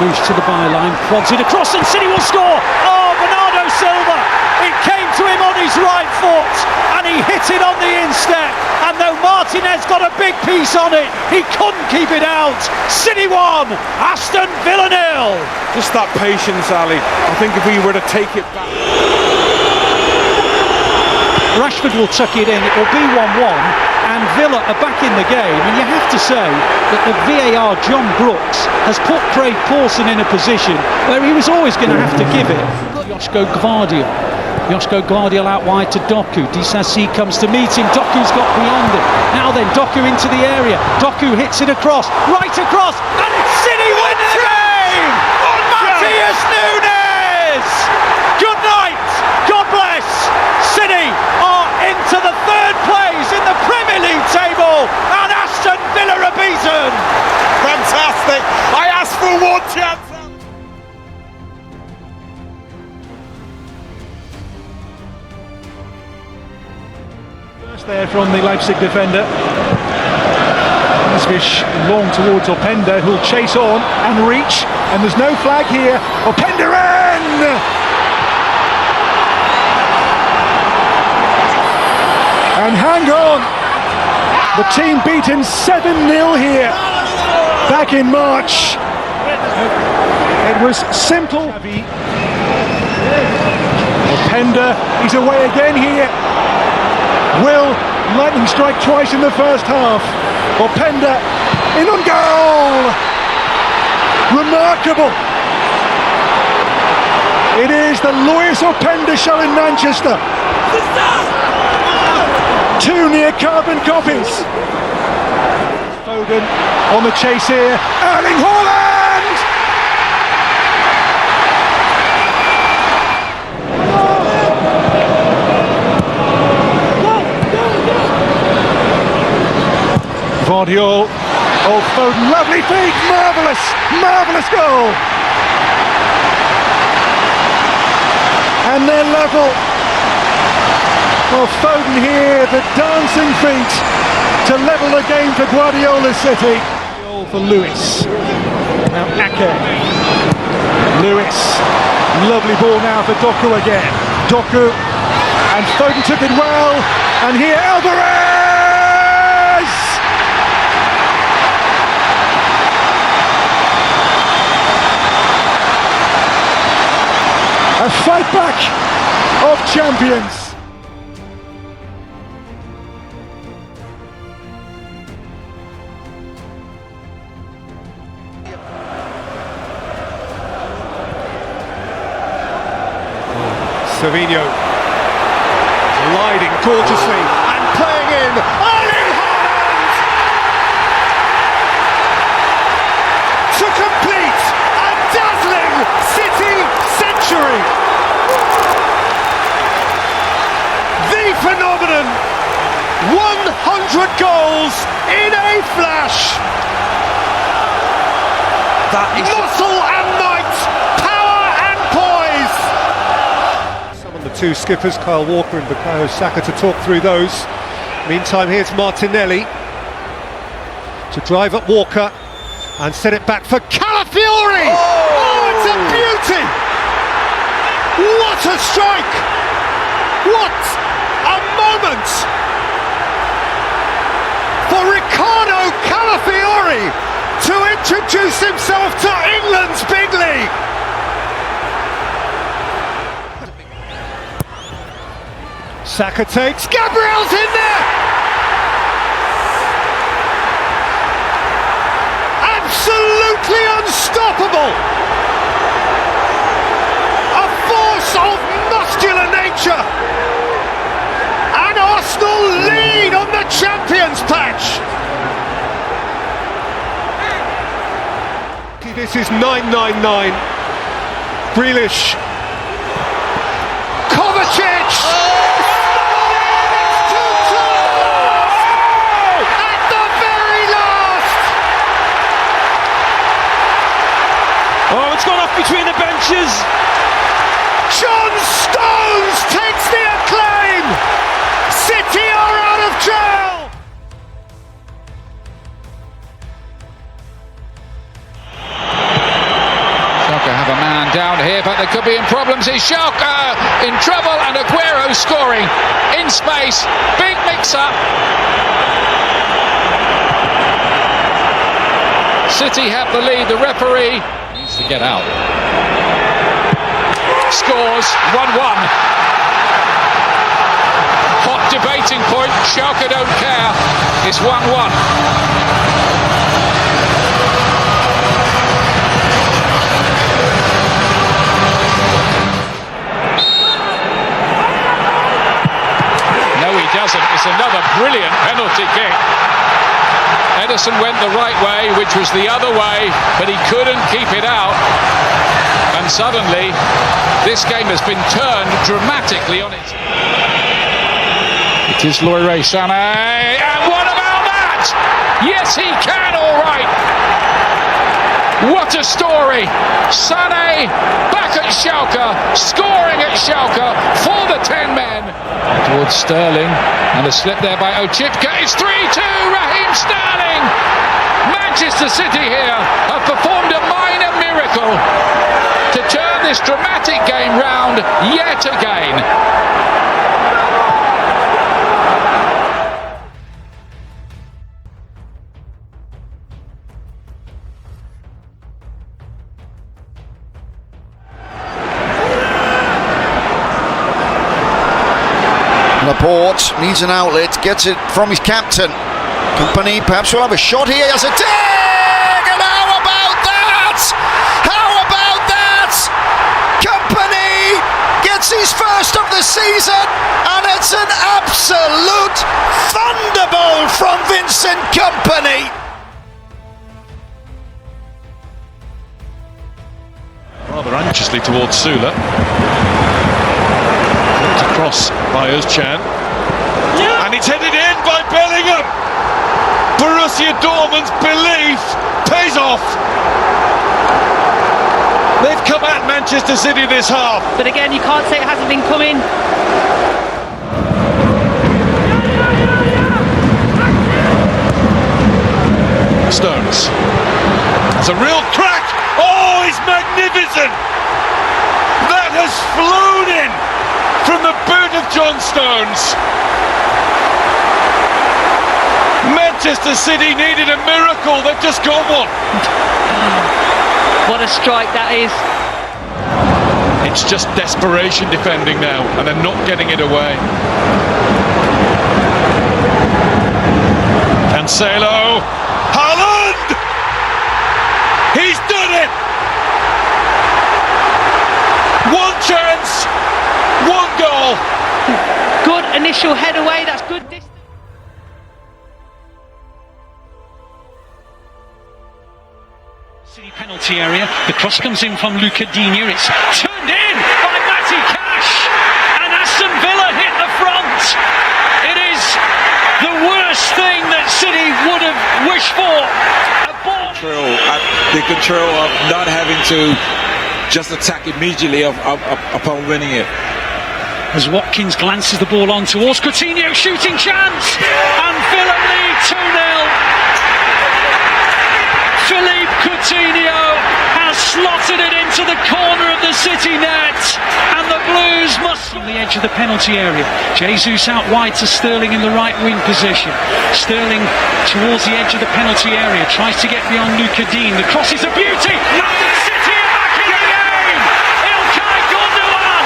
moves to the byline, prods it across, and City will score! Oh, Bernardo Silva! It came to him on his right foot, and he hit it on the instep. And though Martinez got a big piece on it, he couldn't keep it out. City 1, Aston Villa 0. Just that patience, Ali. I think if we were to take it back. Rashford will tuck it in, it will be 1-1. And Villa are back in the game, and you have to say that the VAR John Brooks has put Craig Pawson in a position where he was always going to have to give it. Joško Gvardiol out wide to Doku. Disasi comes to meet him. Doku's got beyond it. Now then, Doku into the area. Doku hits it across, right across, and City win the game! Matheus Nunes! Good night, God bless. City are into the third place in the Premier League table, and Aston Villa are beaten. Fantastic! I asked for one chance. First there from the Leipzig defender. Svish long towards Openda, who'll chase on and reach, and there's no flag here. Openda in! And hang on, the team beaten 7-0 here, back in March. It was simple. Openda, he's away again here. Will lightning strike twice in the first half. Openda in on goal! Remarkable! It is the Luis Openda show in Manchester. 2 near carbon copies. Foden on the chase here. Erling Haaland! Gvardiol. Oh, Foden, lovely feet, marvellous goal. And they're level. Well, Foden here, the dancing feet to level the game for Guardiola's City. Goal for Lewis. Now Ake. Lewis. Lovely ball now for Doku again. Doku. And Foden took it well. And here Alvarez! A fight back of champions. Savinho gliding gorgeously and playing in. Erling Haaland to complete a dazzling City century. The phenomenon. 100 goals in a flash. That is muscle and might, power and poise. The two skippers, Kyle Walker and Bukayo Saka, to talk through those. Meantime, here's Martinelli to drive at Walker and set it back for Calafiori! Oh, it's a beauty! What a strike! What a moment for Ricardo Calafiori to introduce himself to England's big league! Saka takes, Gabriel's in there! Absolutely unstoppable! A force of muscular nature! And Arsenal lead on the Champions patch! This is 999. Grealish. Kovacic! Oh, it's gone off between the benches. John Stones takes the acclaim. City are out of jail. Man down here, but they could be in problems. Is Schalke in trouble, and Aguero scoring in space. Big mix-up. City have the lead. The referee needs to get out. Scores 1-1. Hot debating point. Schalke don't care. It's 1-1. Doesn't. It's another brilliant penalty kick. Ederson went the right way, which was the other way, but he couldn't keep it out. And suddenly, this game has been turned dramatically on its. It is Leroy Sané, and what about that? Yes, he can, all right. What a story! Sané back at Schalke, scoring at Schalke for the 10 men. Towards Sterling, and a slip there by Ochipka. It's 3-2, Raheem Sterling! Manchester City here have performed a minor miracle to turn this dramatic game round yet again. Laporte needs an outlet, gets it from his captain. Kompany perhaps will have a shot here. He has a dig! And how about that? How about that? Kompany gets his first of the season, and it's an absolute thunderbolt from Vincent Kompany. Rather anxiously towards Sula. Across by Özcan, and it's headed in by Bellingham. Borussia Dortmund's belief pays off. They've come at Manchester City this half. But again, you can't say it hasn't been coming. Stones. That's a real crack. Oh, he's magnificent. That has flown in from the boot of John Stones. Manchester City needed a miracle. They've just got one. What a strike that is. It's just desperation defending now, and they're not getting it away. Cancelo. Haaland! He's done it! One chance, one goal. Good initial head away, that's good distance. City penalty area, the cross comes in from Luca Digne, it's turned in by Matty Cash, and Aston Villa hit the front. It is the worst thing that City would have wished for. The control of not having to just attack immediately upon winning it. As Watkins glances the ball on towards Coutinho, shooting chance, and Villa lead 2-0. Philippe Coutinho has slotted it into the corner of the City net, and the Blues must from the edge of the penalty area. Jesus out wide to Sterling in the right wing position. Sterling towards the edge of the penalty area, tries to get beyond Luca Digne. The cross is a beauty, and the City are back in the game. Ilkay Gundogan,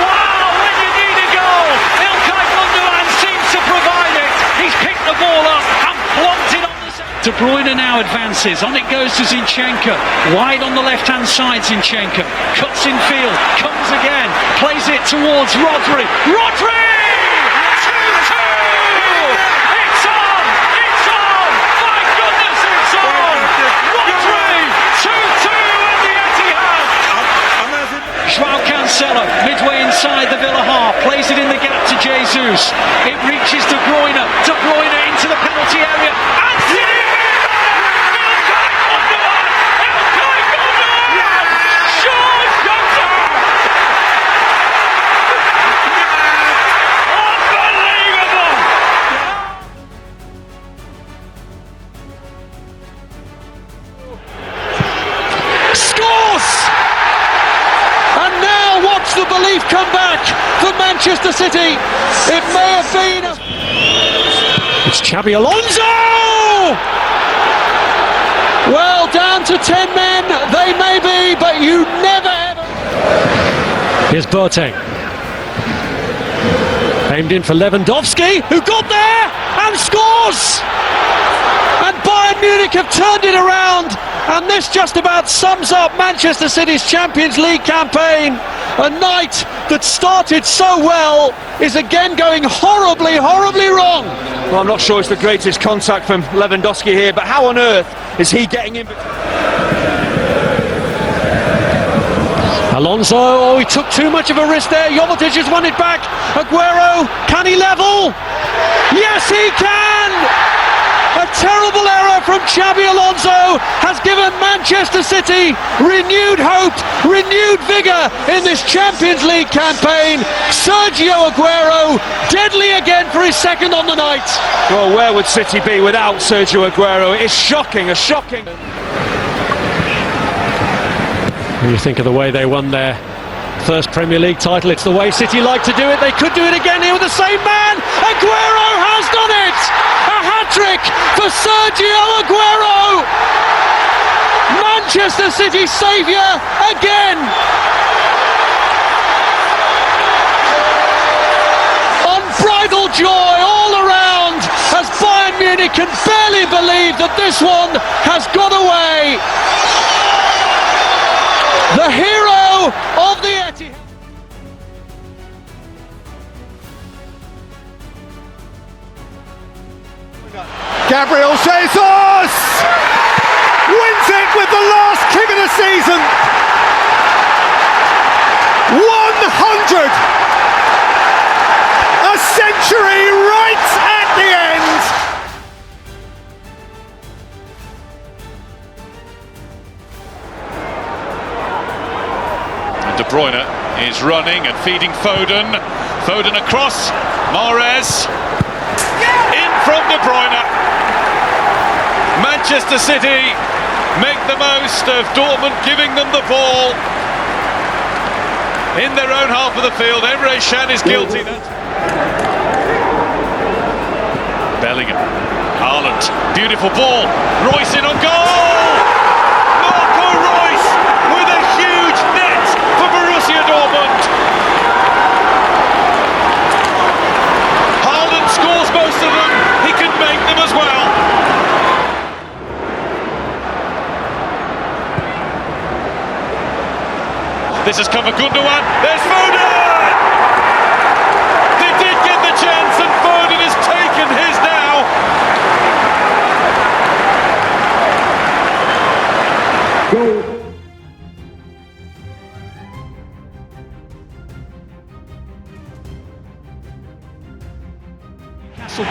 wow, when you need a goal, Ilkay Gundogan seems to provide it. He's picked the ball up and plonked it on the side. De Bruyne now advances, on it goes to Zinchenko, wide on the left hand side. Zinchenko cuts in field, comes again, plays it towards Rodri. Rodri! 2-2! It's on! It's on! My goodness, it's on! Rodri! 2-2 at the Etihad! João Cancelo, midway inside the Villa half, plays it in the gap to Jesus. It reaches De Bruyne. De Bruyne into the penalty area, and belief come back for Manchester City. It may have been... It's Xabi Alonso! Well, down to 10 men, they may be, but you never ever... Here's Boateng. Aimed in for Lewandowski, who got there and scores! And Bayern Munich have turned it around, and this just about sums up Manchester City's Champions League campaign. A night that started so well is again going horribly, horribly wrong. Well, I'm not sure it's the greatest contact from Lewandowski here, but how on earth is he getting in? Alonso, oh, he took too much of a risk there. Jovetic has won it back. Aguero, can he level? Yes, he can! A terrible error from Xabi Alonso has given Manchester City renewed hope, renewed vigour in this Champions League campaign. Sergio Aguero, deadly again for his second on the night. Well, where would City be without Sergio Aguero? It's shocking, a shocking... When you think of the way they won their first Premier League title, it's the way City like to do it. They could do it again here with the same man. Aguero has done it! A hat-trick for Sergio Aguero! Manchester City saviour again! Unbridled joy all around as Bayern Munich can barely believe that this one has got away. The hero of the Etihad. Gabriel Jesus wins it with the last kick of the season. 100! A century right at the end. De Bruyne is running and feeding Foden. Foden across. Mahrez. In from De Bruyne. Manchester City make the most of Dortmund giving them the ball in their own half of the field. Emre Can is guilty. Bellingham. Haaland. Beautiful ball. Royce in on goal. Marco Royce with a huge net for Borussia Dortmund. Haaland scores most of them. He can make them as well. This has come for Gundogan. There's Foden! They did get the chance and Foden has taken his now.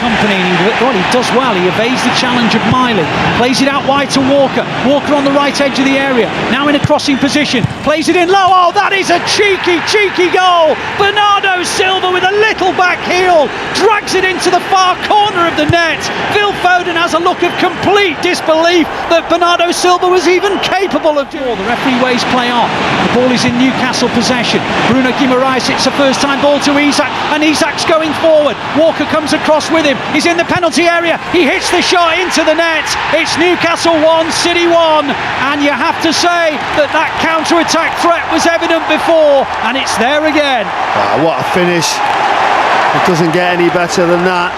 Kompany, and he does well. He evades the challenge of Miley, plays it out wide to Walker. Walker on the right edge of the area, now in a crossing position, plays it in low. Oh, that is a cheeky goal. Bernardo Silva with a little back heel drags it into the far corner of the net. Phil Foden has a look of complete disbelief that Bernardo Silva was even capable of doing. The referee waves play on. The ball is in Newcastle possession. Bruno Guimaraes, it's a first time ball to Isak, and Isak's going forward. Walker comes across with him. He's in the penalty area. He hits the shot into the net. It's Newcastle 1, City 1, and you have to say that counter-attack threat was evident before, and it's there again. Wow, what a finish. It doesn't get any better than that.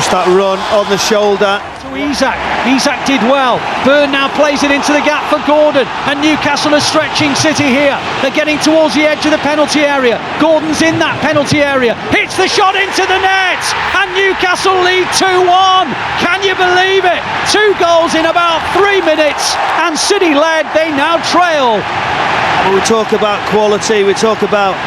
Just that run on the shoulder. To Isak did well. Burn now plays it into the gap for Gordon, and Newcastle are stretching City here. They're getting towards the edge of the penalty area. Gordon's in that penalty area, hits the shot into the net, and Newcastle lead 2-1. Can you believe it? 2 goals in about 3 minutes, and City led. They now trail. When we talk about quality, we talk about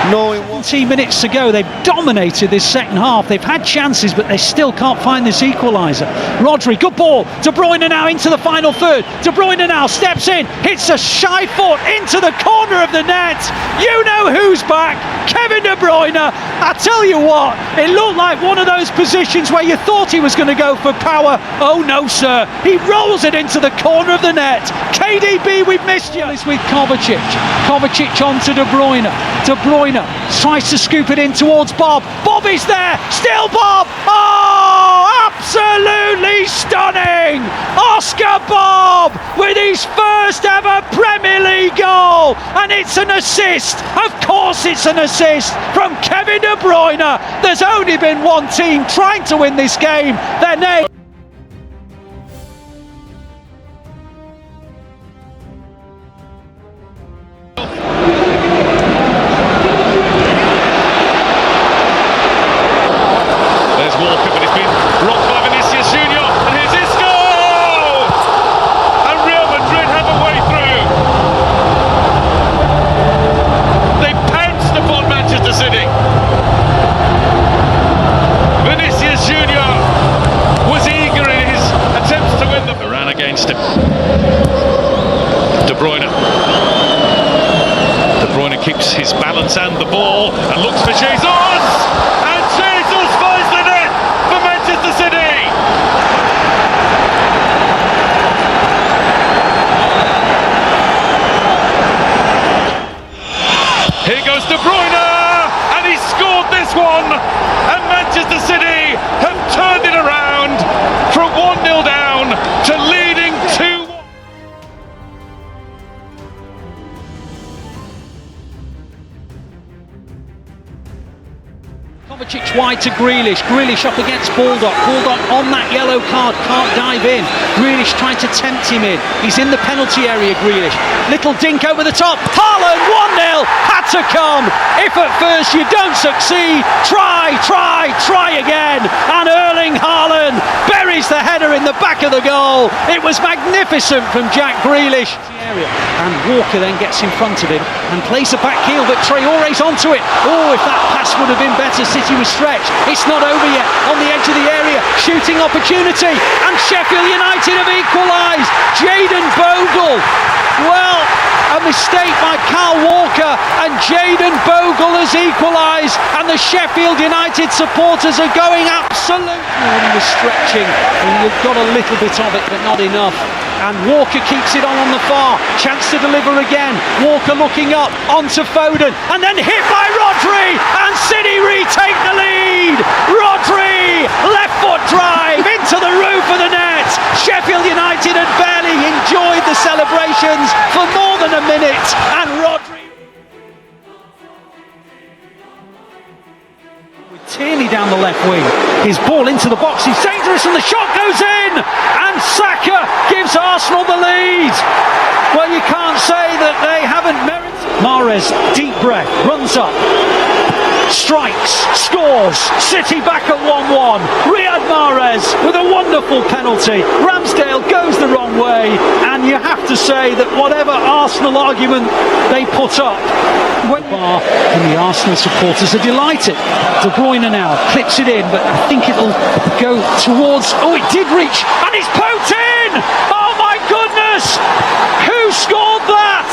knowing what 20 minutes to go. They've dominated this second half. They've had chances, but they still can't find this equaliser. Rodri, good ball. De Bruyne now into the final third. De Bruyne now steps in, hits a shy foot into the corner of the net. You know who's back, Kevin De Bruyne. I tell you what, it looked like one of those positions where you thought he was going to go for power. Oh no, sir. He rolls it into the corner of the net. KDB, we've missed you. It's with Kovacic. Kovacic on to De Bruyne. De Bruyne tries to scoop it in towards Bob. Bob is there. Still Bob. Oh, absolutely stunning. Oscar Bob with his first ever Premier League goal. And it's an assist. Of course it's an assist from Kevin De Bruyne. There's only been one team trying to win this game. Their name. There's Walker, but it's been blocked by Vinicius Junior, and here's his goal! And Real Madrid have a way through. They pounced upon Manchester City. Vinicius Junior was eager in his attempts to win the... Ran against him. De Bruyne. De Bruyne keeps his balance and the ball, and looks for Jesus! And Jesus finds the net for Manchester City! Here goes De Bruyne, and he scored this one, and Manchester City have turned it around from 1-0 down to leading 2-1. Kovacic wide to Grealish. Grealish up against Baldock. Baldock on that yellow card, can't dive in. Grealish trying to tempt him in. He's in the penalty area, Grealish. Little dink over the top. Haaland, 1-0. Had to come. If at first you don't succeed, try again. And Erling Haaland buries the header in the back of the goal. It was magnificent from Jack Grealish. And Walker then gets in front of him and plays a back heel, but Traore's onto it. Oh, if that pass would have been better, City was stretched. It's not over yet. On the edge of the area, shooting opportunity, and Sheffield United have equalised. Jayden Bogle. Well, a mistake by Kyle Walker, and Jayden Bogle has equalised, and the Sheffield United supporters are going absolutely. He was stretching, and he got a little bit of it, but not enough. And Walker keeps it on the far. Chance to deliver again. Walker looking up onto Foden, and then hit by Rodri, and City retake the lead. Rodri, left foot drive into the roof of the net. Sheffield United had barely enjoyed the celebrations for more than a minute, and Rodri with Tierney down the left wing. His ball into the box, he's dangerous, and the shot goes in, and Saka gives Arsenal the lead. Well, you can't say that they haven't merited. Mahrez, deep breath, runs up, strikes, scores. City back at 1-1. Riyad Mahrez with a wonderful penalty. Ramsdale goes the wrong way, and you have to say that whatever Arsenal argument they put up, and the Arsenal supporters are delighted. De Bruyne now clips it in, but I think it'll go towards. Oh, it did reach, and it's poked in. Oh my goodness! Who scored that?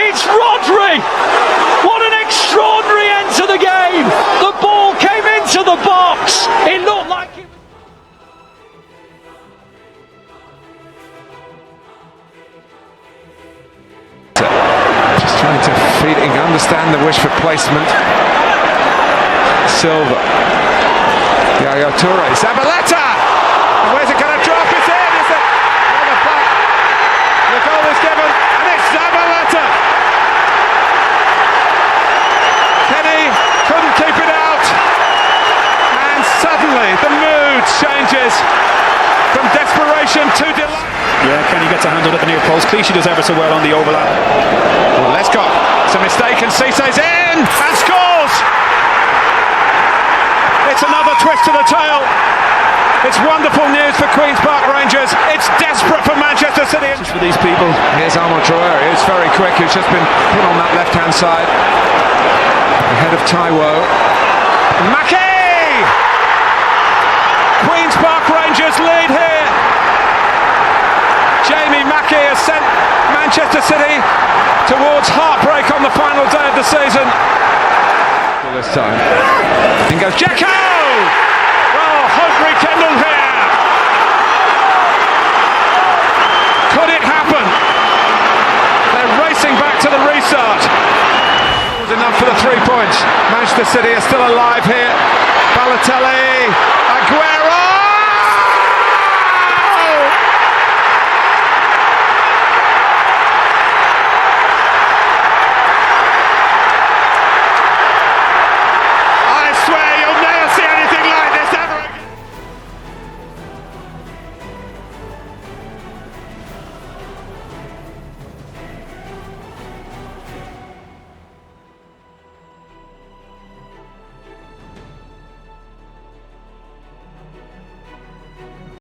It's Rodri. What an extraordinary end to the game. The ball came into the box. It looked like it. Just trying to feed it, understand the wish for placement. Silva. Yaya Toure. Zabaleta! Where's it going to drop? It's in! Is it on the back? The goal is given, and it's Zabaleta! Kenny couldn't keep it out, and suddenly the mood changes from desperation to delight. Yeah, Kenny gets a handle at the near post. Clichy does ever so well on the overlap. Well, let's go. It's a mistake, and Cisse's in and scores. It's another twist to the tail. It's wonderful news for Queen's Park Rangers. It's desperate for Manchester City. For these people. Here's Armand Traore, who's very quick, who's just been put on that left-hand side. ahead of Taiwo. Mackey! Queen's Park Rangers lead here. Jamie Mackey has sent Manchester City towards heartbreak on the final day of the season. This time, in goes Jacko! Oh, hope rekindled here. Could it happen? They're racing back to the restart. It was enough for the 3 points. Manchester City are still alive here. Balotelli, Aguero!